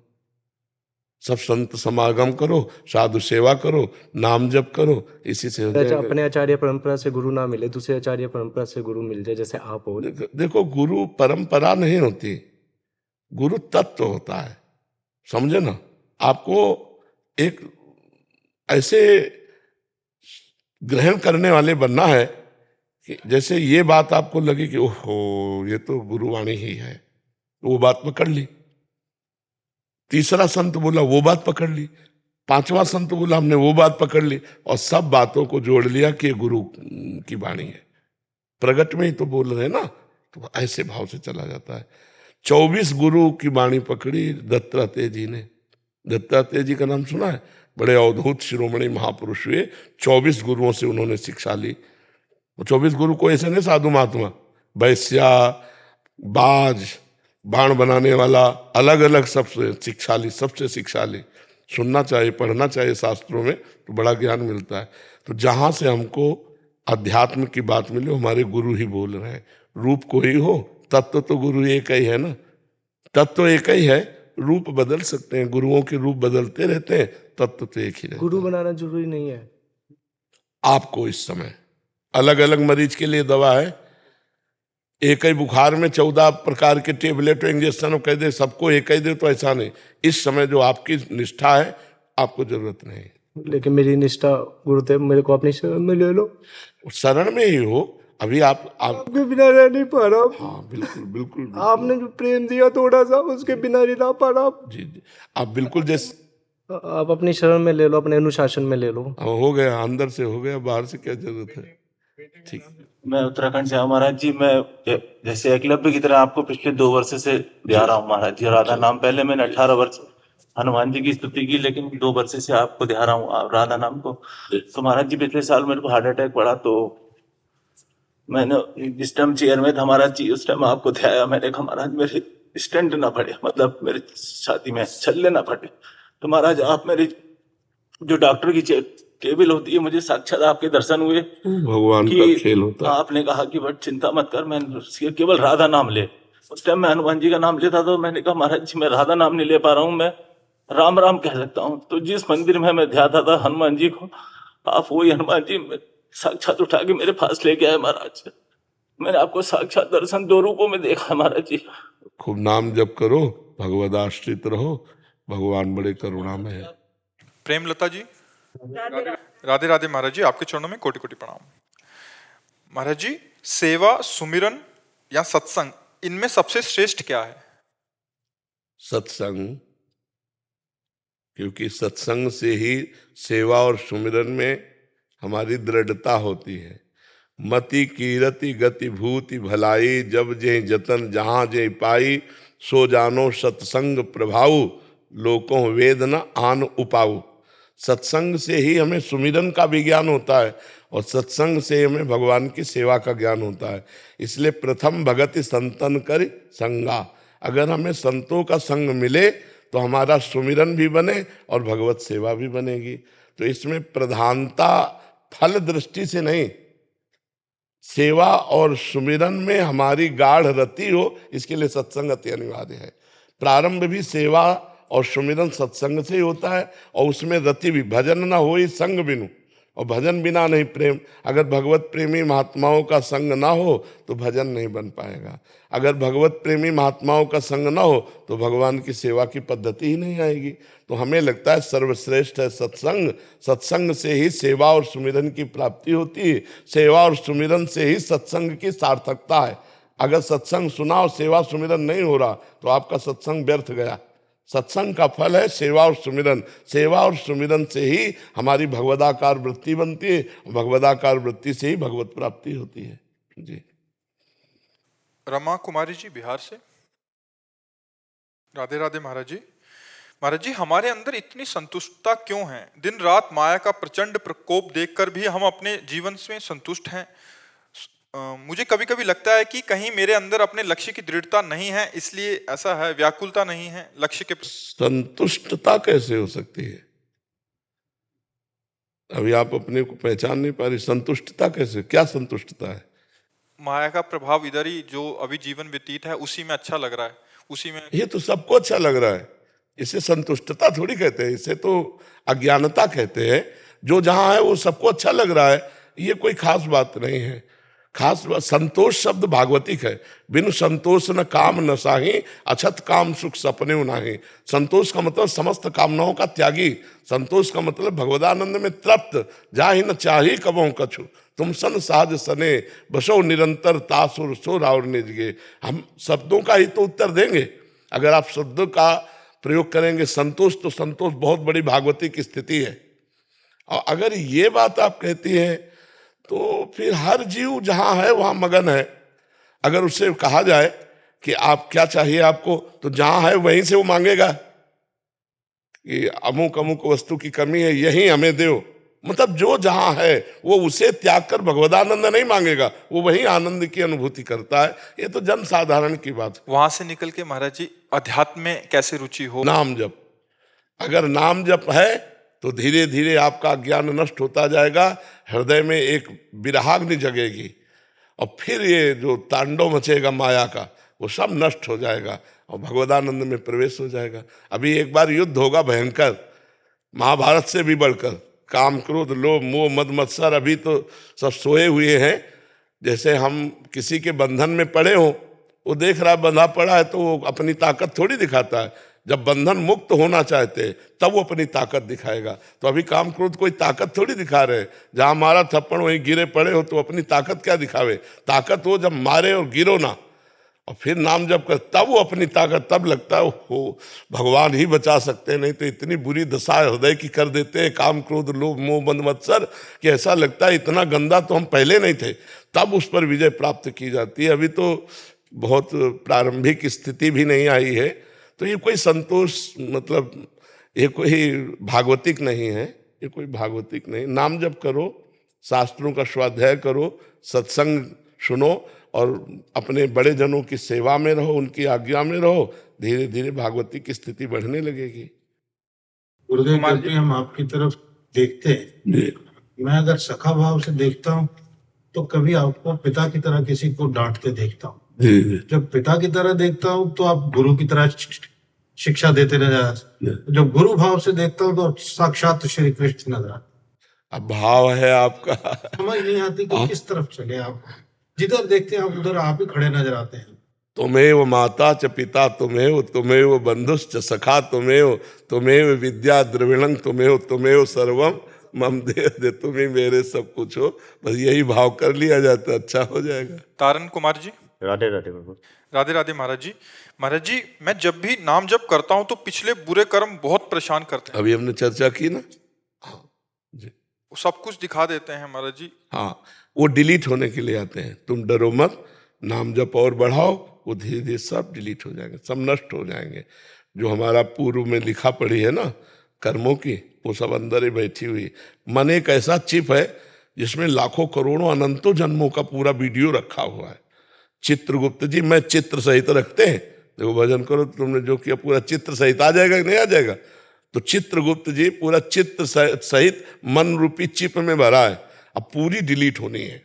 सब संत समागम करो, साधु सेवा करो, नाम जप करो, इसी से हो जाएगा। अपने आचार्य परंपरा से गुरु ना मिले, दूसरे आचार्य परंपरा से गुरु मिल जाए, जैसे आप हो। देखो गुरु परंपरा नहीं होती, गुरु तत्व होता है, समझे ना। आपको एक ऐसे ग्रहण करने वाले बनना है कि जैसे ये बात आपको लगे कि ओहो ये तो गुरुवाणी ही है, तो वो बात पकड़ ली। तीसरा संत बोला वो बात पकड़ ली, पांचवा संत बोला हमने वो बात पकड़ ली, और सब बातों को जोड़ लिया कि ये गुरु की वाणी है। प्रगट में ही तो बोल रहे हैं ना, तो ऐसे भाव से चला जाता है। 24 गुरु की वाणी पकड़ी दत्तात्रेय जी ने। दत्तात्रेय जी का नाम सुना है, बड़े अवधूत शिरोमणि महापुरुष हुए, 24 गुरुओं से उन्होंने शिक्षा ली। 24 गुरु को ऐसे नहीं साधु महात्मा, वैश्या, बाज, बाण बनाने वाला, अलग अलग सबसे शिक्षा ली, सबसे शिक्षा ली। सुनना चाहिए, पढ़ना चाहिए शास्त्रों में, तो बड़ा ज्ञान मिलता है। तो जहाँ से हमको अध्यात्म की बात मिले, हमारे गुरु ही बोल रहे हैं। रूप कोई हो, तत्व तो गुरु एक ही है ना, तत्व एक ही है, रूप बदल सकते हैं, गुरुओं के रूप बदलते रहते हैं, तत्व तो एक ही रहता है। गुरु बनाना जरूरी नहीं है। आपको इस समय अलग अलग मरीज के लिए दवा है, एक ही बुखार में 14 प्रकार के टेबलेट इंजेक्शन कह दे सबको एक ही दे, तो ऐसा नहीं। इस समय जो आपकी निष्ठा है आपको जरूरत नहीं। लेकिन मेरी निष्ठा गुरुदेव मेरे को अपनी शरण में ले लो, शरण में ही हो। अभी आप आपके बिना रह नहीं पा रहा। हाँ बिल्कुल बिल्कुल, बिल्कुल। आपने जो प्रेम दिया थोड़ा सा, उसके बिना नहीं रह पा रहा। जी जी, आप बिल्कुल जैसे आप अपनी शरण में ले लो, अपने अनुशासन में ले लो। हो गया, अंदर से हो गया, बाहर से क्या जरूरत है। ठीक, मैं उत्तराखंड से हूँ महाराज जी। मैं जैसे एकलव्य की तरह आपको पिछले 2 वर्ष से ध्या रहा हूँ महाराज जी। राधा नाम पहले मैंने 18 वर्ष हनुमान जी की स्तुति की, लेकिन 2 वर्ष से आपको ध्या रहा हूँ राधा नाम को। तो महाराज जी पिछले साल मेरे को हार्ट अटैक पड़ा, तो मैंने जिस टाइम चेयर में था महाराज जी, उस टाइम आपको ध्याया। मैंने कहा महाराज मेरे स्टेंट ना पड़े, मतलब मेरे छाती में छल्ले ना फटे। तो महाराज आप मेरी जो डॉक्टर की टेबल होती है, मुझे साक्षात आपके दर्शन हुए। भगवान का खेल होता है। आपने कहा कि बट चिंता मत कर, मैं केवल राधा नाम ले। उस टाइम मैं हनुमान जी का नाम लेता, तो मैंने कहा महाराज जी मैं राधा नाम नहीं ले पा रहा हूँ, मैं राम राम कह सकता हूँ। तो जिस मंदिर में मैं ध्याता था हनुमान जी को, आप वही हनुमान जी साक्षात उठा के मेरे पास लेके आए महाराज। मैंने आपको साक्षात दर्शन 2 रूपों में देखा महाराज जी। खूब नाम जप करो, भगवद आश्रित रहो, भगवान बड़े करुणा में है। प्रेमलता जी, राधे राधे महाराज जी, आपके चरणों में कोटि कोटि प्रणाम। महाराज जी, सेवा, सुमिरन या सत्संग, इनमें सबसे श्रेष्ठ क्या है? सत्संग, क्योंकि सत्संग से ही सेवा और सुमिरन में हमारी दृढ़ता होती है। मति कीरति गति भूति भलाई, जब जे जतन जहां जे पाई, सो जानो सत्संग प्रभाऊ, लोकों वेद न आन उपाऊ। सत्संग से ही हमें सुमिरन का भी ज्ञान होता है, और सत्संग से हमें भगवान की सेवा का ज्ञान होता है। इसलिए प्रथम भगति संतन कर संगा। अगर हमें संतों का संग मिले तो हमारा सुमिरन भी बने और भगवत सेवा भी बनेगी। तो इसमें प्रधानता फल दृष्टि से नहीं, सेवा और सुमिरन में हमारी गाढ़ रति हो, इसके लिए सत्संग अति अनिवार्य है। प्रारंभ भी सेवा और सुमिरन सत्संग से ही होता है, और उसमें रति भी। भजन ना हो संग बिनु, और भजन बिना नहीं प्रेम। अगर भगवत प्रेमी महात्माओं का संग ना हो तो भजन नहीं बन पाएगा। अगर भगवत प्रेमी महात्माओं का संग ना हो तो भगवान की सेवा की पद्धति ही नहीं आएगी। तो हमें लगता है सर्वश्रेष्ठ है सत्संग। सत्संग से ही सेवा और सुमिरन की प्राप्ति होती है, सेवा और सुमिरन से ही सत्संग की सार्थकता है। अगर सत्संग सुना और सेवा सुमिरन नहीं हो रहा तो आपका सत्संग व्यर्थ गया। सत्संग का फल है सेवा और सुमिरन। सेवा और सुमिरन से ही हमारी भगवदाकार वृत्ति बनती है, भगवदाकार वृत्ति से ही भगवत प्राप्ति होती है। जी। रमा कुमारी जी बिहार से। राधे राधे महाराज जी। महाराज जी, हमारे अंदर इतनी संतुष्टता क्यों है? दिन रात माया का प्रचंड प्रकोप देखकर भी हम अपने जीवन में संतुष्ट हैं। मुझे कभी कभी लगता है कि कहीं मेरे अंदर अपने लक्ष्य की दृढ़ता नहीं है, इसलिए ऐसा है, व्याकुलता नहीं है लक्ष्य के। संतुष्टता कैसे हो सकती है? अभी आप अपने को पहचान नहीं पा रही। संतुष्टता कैसे? क्या संतुष्टता है? माया का प्रभाव इधर ही जो अभी जीवन व्यतीत है उसी में अच्छा लग रहा है, उसी में। ये तो सबको अच्छा लग रहा है, इसे संतुष्टता थोड़ी कहते हैं, इसे तो अज्ञानता कहते हैं। जो जहां है वो सबको अच्छा लग रहा है, ये कोई खास बात नहीं है। खास बात, संतोष शब्द भागवतिक है। बिनु संतोष न काम न साही, अछत काम सुख सपने नाही। संतोष का मतलब समस्त कामनाओं का त्यागी। संतोष का मतलब भगवदानंद में तृप्त, जाहि न चाही कबों कछु, तुम सन साज सने बसो निरंतर तासुर सोर और निजगे। हम शब्दों का ही तो उत्तर देंगे। अगर आप शब्दों का प्रयोग करेंगे संतोष, तो संतोष बहुत बड़ी भागवतिक स्थिति है। और अगर ये बात आप कहती हैं तो फिर हर जीव जहां है वहां मगन है। अगर उससे कहा जाए कि आप क्या चाहिए आपको, तो जहां है वहीं से वो मांगेगा कि अमुक अमुक वस्तु की कमी है, यही हमें दो। मतलब जो जहां है वो उसे त्याग कर भगवदानंद नहीं मांगेगा, वो वही आनंद की अनुभूति करता है। ये तो जन साधारण की बात है। वहां से निकल के महाराज जी अध्यात्म में कैसे रुचि हो? नाम जप। अगर नाम जप है तो धीरे धीरे आपका ज्ञान नष्ट होता जाएगा, हृदय में एक विरहाग्नि जगेगी, और फिर ये जो तांडव मचेगा माया का वो सब नष्ट हो जाएगा और भगवदानंद में प्रवेश हो जाएगा। अभी एक बार युद्ध होगा भयंकर, महाभारत से भी बढ़कर। काम क्रोध लोभ मोह मद मत्सर अभी तो सब सोए हुए हैं। जैसे हम किसी के बंधन में पड़े हों, वो देख रहा बंधा पड़ा है तो वो अपनी ताकत थोड़ी दिखाता है। जब बंधन मुक्त होना चाहते हैं तब वो अपनी ताकत दिखाएगा। तो अभी काम क्रोध कोई ताकत थोड़ी दिखा रहे हैं। जहां मारा थप्पड़ वहीं गिरे पड़े हो तो अपनी ताकत क्या दिखावे? ताकत वो जब मारे और गिरो ना, और फिर नाम जप कर, तब वो अपनी ताकत, तब लगता है हो भगवान ही बचा सकते हैं। नहीं तो इतनी बुरी दशा हृदय की कर देते हैं काम क्रोध लोभ मोह मद मत्सर कि ऐसा लगता है इतना गंदा तो हम पहले नहीं थे। तब उस पर विजय प्राप्त की जाती है। अभी तो बहुत प्रारंभिक स्थिति भी नहीं आई है। तो ये कोई संतोष, मतलब ये कोई भागवतिक नहीं है, ये कोई भागवतिक नहीं। नाम जप करो, शास्त्रों का स्वाध्याय करो, सत्संग सुनो और अपने बड़े जनों की सेवा में रहो, उनकी आज्ञा में रहो। धीरे धीरे भागवतिक की स्थिति बढ़ने लगेगी। गुरुदेव, जब भी हम आपकी तरफ देखते हैं, मैं अगर सखा भाव से देखता हूँ तो कभी आपको पिता की तरह किसी को डांटते देखता हूँ। जब पिता की तरह देखता हूँ तो आप गुरु की तरह शिक्षा देते नजर आते। जब गुरु भाव से देखता हूँ तो साक्षात श्री कृष्ण नजर आते। अब भाव है आपका, समझ नहीं आती कि किस तरफ चले आप। जिधर देखते हैं आप उधर आप ही खड़े नजर आते हैं। तुम्हें माता च पिता तुम्हें बंधुश्च सखा तुम्हें विद्या द्रविणं तुम्हें सर्वम मम दे तुम्हें मेरे सब कुछ हो। बस यही भाव कर लिया जाता, अच्छा हो जाएगा। तारन कुमार जी। राधे राधे प्रभु। राधे राधे महाराज जी। महाराज जी, मैं जब भी नाम जप करता हूँ तो पिछले बुरे कर्म बहुत परेशान करते हैं। अभी हमने चर्चा की ना। हाँ जी, सब कुछ दिखा देते हैं महाराज जी। हाँ, वो डिलीट होने के लिए आते हैं। तुम डरो मत, नाम जप और बढ़ाओ, वो धीरे धीरे सब डिलीट हो जाएंगे, सब नष्ट हो जाएंगे। जो हमारा पूर्व में लिखा पड़ी है ना कर्मों की, वो सब अंदर ही बैठी हुई। मन एक ऐसा चिप है जिसमें लाखों करोड़ों अनंतों जन्मों का पूरा वीडियो रखा हुआ है। चित्रगुप्त जी मैं चित्र सहित रखते हैं, देखो भजन करो तुमने जो किया पूरा चित्र सहित आ जाएगा कि नहीं आ जाएगा? तो चित्रगुप्त जी पूरा चित्र सहित मन रूपी चिप में भरा है, अब पूरी डिलीट होनी है।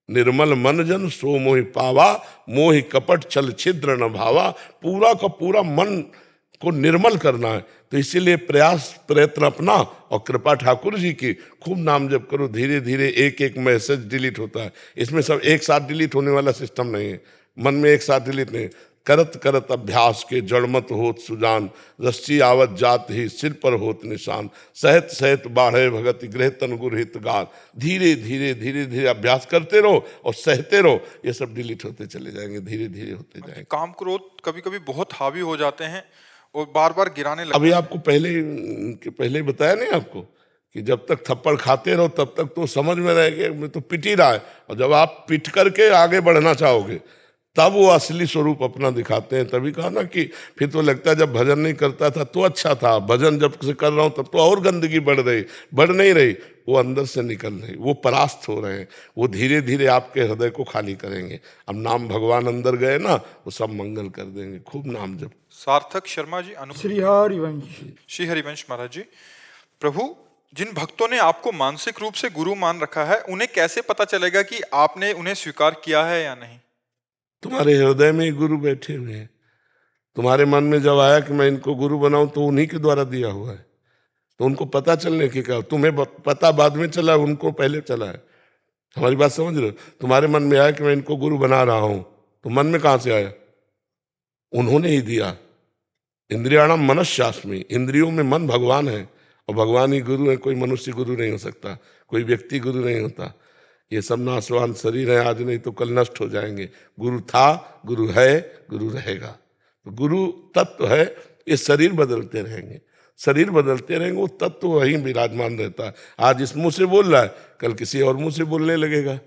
निर्मल मन जन सो मोहि पावा, मोहि कपट छल छिद्र न भावा। पूरा का पूरा मन को निर्मल करना है, तो इसीलिए प्रयत्न अपना और कृपा ठाकुर जी की खूब नाम जप करो। धीरे धीरे एक एक मैसेज डिलीट होता है, इसमें सब एक साथ डिलीट होने वाला सिस्टम नहीं है, मन में एक साथ डिलीट नहीं। करत करत अभ्यास के जड़मत होत सुजान, रस्सी आवत जात ही सिर पर होत निशान। सहत सहत बाढ़े भगत गृह तन गुर हित गान। धीरे धीरे धीरे धीरे अभ्यास करते रहो और सहते रहो, ये सब डिलीट होते चले जाएंगे, धीरे धीरे होते जाएंगे। काम क्रोध कभी कभी बहुत हावी हो जाते हैं और बार बार गिराने लगते अभी हैं। आपको पहले बताया नहीं आपको कि जब तक थप्पड़ खाते रहो तब तक तो समझ में रहेगा मैं तो पिट ही रहा है, और जब आप पिट करके आगे बढ़ना चाहोगे तब वो असली स्वरूप अपना दिखाते हैं। तभी कहा ना कि फिर तो लगता है जब भजन नहीं करता था तो अच्छा था, भजन जब से कर रहा हूं तब तो और गंदगी बढ़ नहीं रही, वो अंदर से निकल रही, वो परास्त हो रहे हैं, वो धीरे धीरे आपके हृदय को खाली करेंगे। अब नाम भगवान अंदर गए ना, वो सब मंगल कर देंगे। खूब नाम जप। सार्थक शर्मा जी, श्री हरिवंश। श्री हरिवंश महाराज जी, प्रभु जिन भक्तों ने आपको मानसिक रूप से गुरु मान रखा है, उन्हें कैसे पता चलेगा कि आपने उन्हें स्वीकार किया है या नहीं? तुम्हारे हृदय में ही गुरु बैठे हुए हैं। तुम्हारे मन में जब आया कि मैं इनको गुरु बनाऊं तो उन्हीं के द्वारा दिया हुआ है, तो उनको पता चलने की क्या, तुम्हें पता बाद में चला, उनको पहले चला है। हमारी बात समझ रहे हो? तुम्हारे मन में आया कि मैं इनको गुरु बना रहा हूं, तो मन में कहां से आया? उन्होंने ही दिया। इंद्रियाणाम मनश्शास्मी, इंद्रियों में मन भगवान है और भगवान ही गुरु है, कोई मनुष्य गुरु नहीं हो सकता, कोई व्यक्ति गुरु नहीं होता। ये सब नाशवान शरीर है, आज नहीं तो कल नष्ट हो जाएंगे। गुरु था, गुरु है, गुरु रहेगा। तो गुरु तत्व है, ये शरीर बदलते रहेंगे, शरीर बदलते रहेंगे, वो तत्व वहीं विराजमान रहता है। आज इस मुंह से बोल रहा है, कल किसी और मुंह से बोलने लगेगा।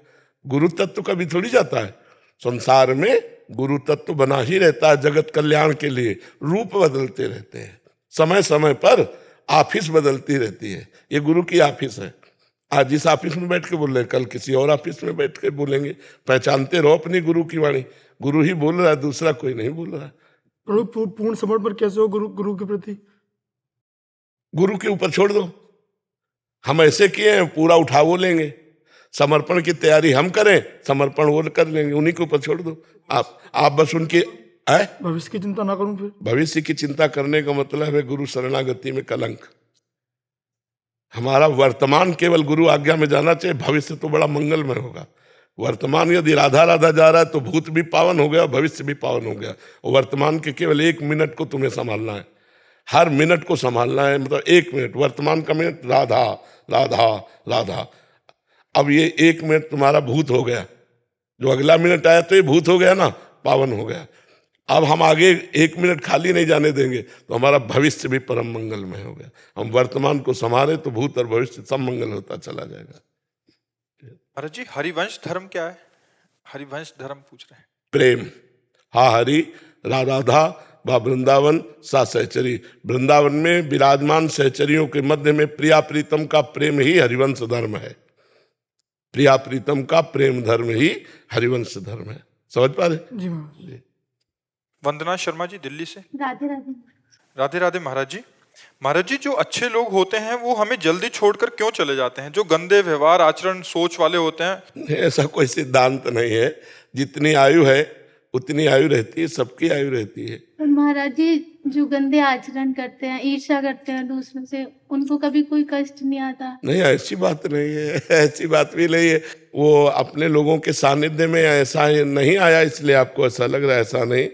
गुरु तत्व कभी थोड़ी जाता है। संसार में गुरु तत्व बना ही रहता है जगत कल्याण के लिए। रूप बदलते रहते हैं, समय समय पर ऑफिस बदलती रहती है। ये गुरु की ऑफिस है। आज इस ऑफिस में बैठ के बोल रहे हैं, कल किसी और ऑफिस में बैठ के बोलेंगे। पहचानते रहो अपनी गुरु की वाणी। गुरु ही बोल रहा है, दूसरा कोई नहीं बोल रहा है। पूर्ण समर्पण कैसे हो गुरु के प्रति? गुरु के ऊपर छोड़ दो। हम ऐसे किए हैं, पूरा उठा वो लेंगे। समर्पण की तैयारी हम करें, समर्पण वो कर लेंगे, उन्हीं के ऊपर छोड़ दो। आप बस उनके भविष्य की चिंता ना करूं। फिर भविष्य की चिंता करने का मतलब है गुरु शरणागति में कलंक। हमारा वर्तमान केवल गुरु आज्ञा में जाना चाहिए, भविष्य तो बड़ा मंगलमय होगा। वर्तमान यदि राधा राधा जा रहा है तो भूत भी पावन हो गया, भविष्य भी पावन हो गया। और वर्तमान के केवल 1 मिनट को तुम्हें संभालना है, हर मिनट को संभालना है। मतलब 1 मिनट, वर्तमान का मिनट राधा राधा राधा। अब ये 1 मिनट तुम्हारा भूत हो गया, जो अगला मिनट आया तो ये भूत हो गया ना, पावन हो गया। अब हम आगे 1 मिनट खाली नहीं जाने देंगे तो हमारा भविष्य भी परम मंगलमय हो गया। हम वर्तमान को संभाले तो भूत और भविष्य सब मंगल होता चला जाएगा। महाराज जी, हरिवंश धर्म क्या है? हरिवंश धर्म पूछ रहे हैं। प्रेम। हा हरि राधा व वृंदावन सा सहचरी। वृंदावन में विराजमान सहचरियों के मध्य में प्रिया प्रीतम का प्रेम ही हरिवंश धर्म है। प्रिया प्रीतम का प्रेम धर्म ही हरिवंश धर्म है। समझ पा रहे? जी। वंदना शर्मा जी, दिल्ली से। राधे राधे। राधे राधे महाराज जी। महाराज जी, जो अच्छे लोग होते हैं वो हमें जल्दी छोड़कर क्यों चले जाते हैं? जो गंदे व्यवहार, आचरण, सोच वाले होते हैं। ऐसा कोई सिद्धांत नहीं है। जितनी आयु है उतनी आयु रहती है, सबकी आयु रहती है। महाराज जी, जो गंदे आचरण करते हैं, ईर्ष्या करते हैं दूसरों से, उनको कभी कोई कष्ट नहीं आता? नहीं, ऐसी बात नहीं है, ऐसी बात भी नहीं है। वो अपने लोगों के सानिध्य में ऐसा नहीं आया इसलिए आपको ऐसा लग रहा है, ऐसा नहीं।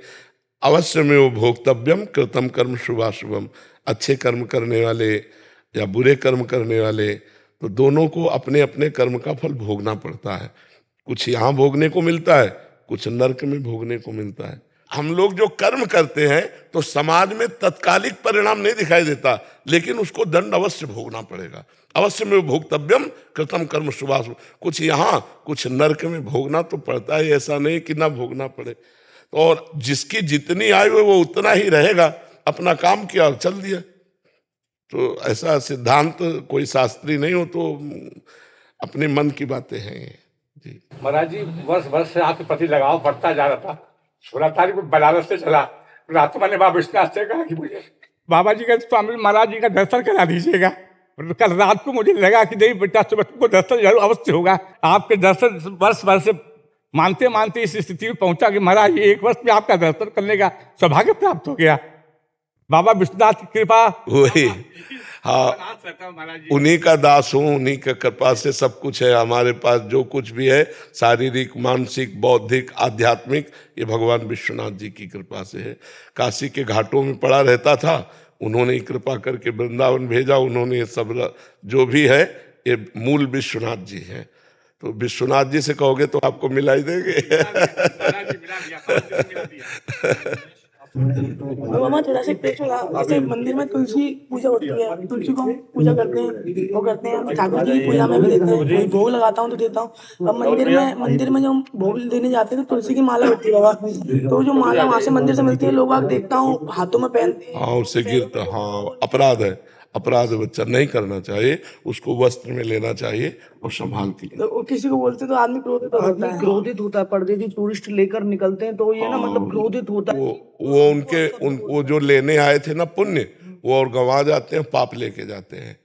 अवश्य में वो भोक्तव्यम कृतम कर्म शुभाशुभम। अच्छे कर्म करने वाले या बुरे कर्म करने वाले, तो दोनों को अपने अपने कर्म का फल भोगना पड़ता है। कुछ यहाँ भोगने को मिलता है, कुछ नरक में भोगने को मिलता है। हम लोग जो कर्म करते हैं तो समाज में तत्कालिक परिणाम नहीं दिखाई देता, लेकिन उसको दंड अवश्य भोगना पड़ेगा। अवश्य में भोक्तव्यम कृतम कर्म शुभाशुभम। कुछ यहाँ कुछ नरक में भोगना तो पड़ता है, ऐसा नहीं कि ना भोगना पड़े। और जिसकी जितनी आयु है वो उतना ही रहेगा। अपना काम किया और चल दिया। तो ऐसा सिद्धांत कोई शास्त्री नहीं हो, तो अपने मन की बातें हैं जी। महाराज जी, वर्ष से आपके प्रति लगाव बढ़ता जा रहा था। 16 तारीख को बनारस से चला, रात मैंने बाबा विश्वनाथ से कहा कि मुझे बाबा जी का, स्वामी महाराज जी का दर्शन करा दीजिएगा। कल रात को मुझे लगा कि नहीं बेटा सुबह तुमको दर्शन जरूर अवश्य होगा। आपके दर्शन वर्ष वर्ष मानते मानते इस स्थिति में पहुंचा कि महाराज एक वर्ष में आपका दर्शन करने का सौभाग्य प्राप्त हो गया। बाबा विश्वनाथ की कृपा। वही, हाँ, उन्हीं का दास हूँ, उन्हीं की कृपा से सब कुछ है हमारे पास। जो कुछ भी है शारीरिक, मानसिक, बौद्धिक, आध्यात्मिक, ये भगवान विश्वनाथ जी की कृपा से है। काशी के घाटों में पड़ा रहता था, उन्होंने कृपा करके वृंदावन भेजा। उन्होंने ये सब जो भी है ये मूल विश्वनाथ जी हैं। तो विश्वनाथ जी से कहोगे तो आपको मिला ही देंगे। मामा थोड़ा सा जैसे मंदिर में तुलसी पूजा होती है, तुलसी को हम पूजा करते हैं, वो करते हैं। ठाकुर जी की पूजा में भी देते हैं, कोई भोग लगाता हूँ तो देता हूँ। अब मंदिर में जो हम भोग देने जाते हैं तो तुलसी की माला होती है बाबा, तो जो माला वहाँ से मंदिर से मिलती है, लोग आगे देखता हूँ हाथों में पहनते हैं। हाँ, उससे गिरता, हाँ अपराध है, अपराध बच्चा नहीं करना चाहिए, उसको वस्त्र में लेना चाहिए और संभाल के। तो किसी को बोलते तो आदमी क्रोधित होता है, क्रोधित होता है। परदेसी टूरिस्ट लेकर निकलते हैं तो ये ना मतलब क्रोधित होता है। वो जो लेने आए थे ना पुण्य, वो और गंवा जाते हैं, पाप लेके जाते हैं।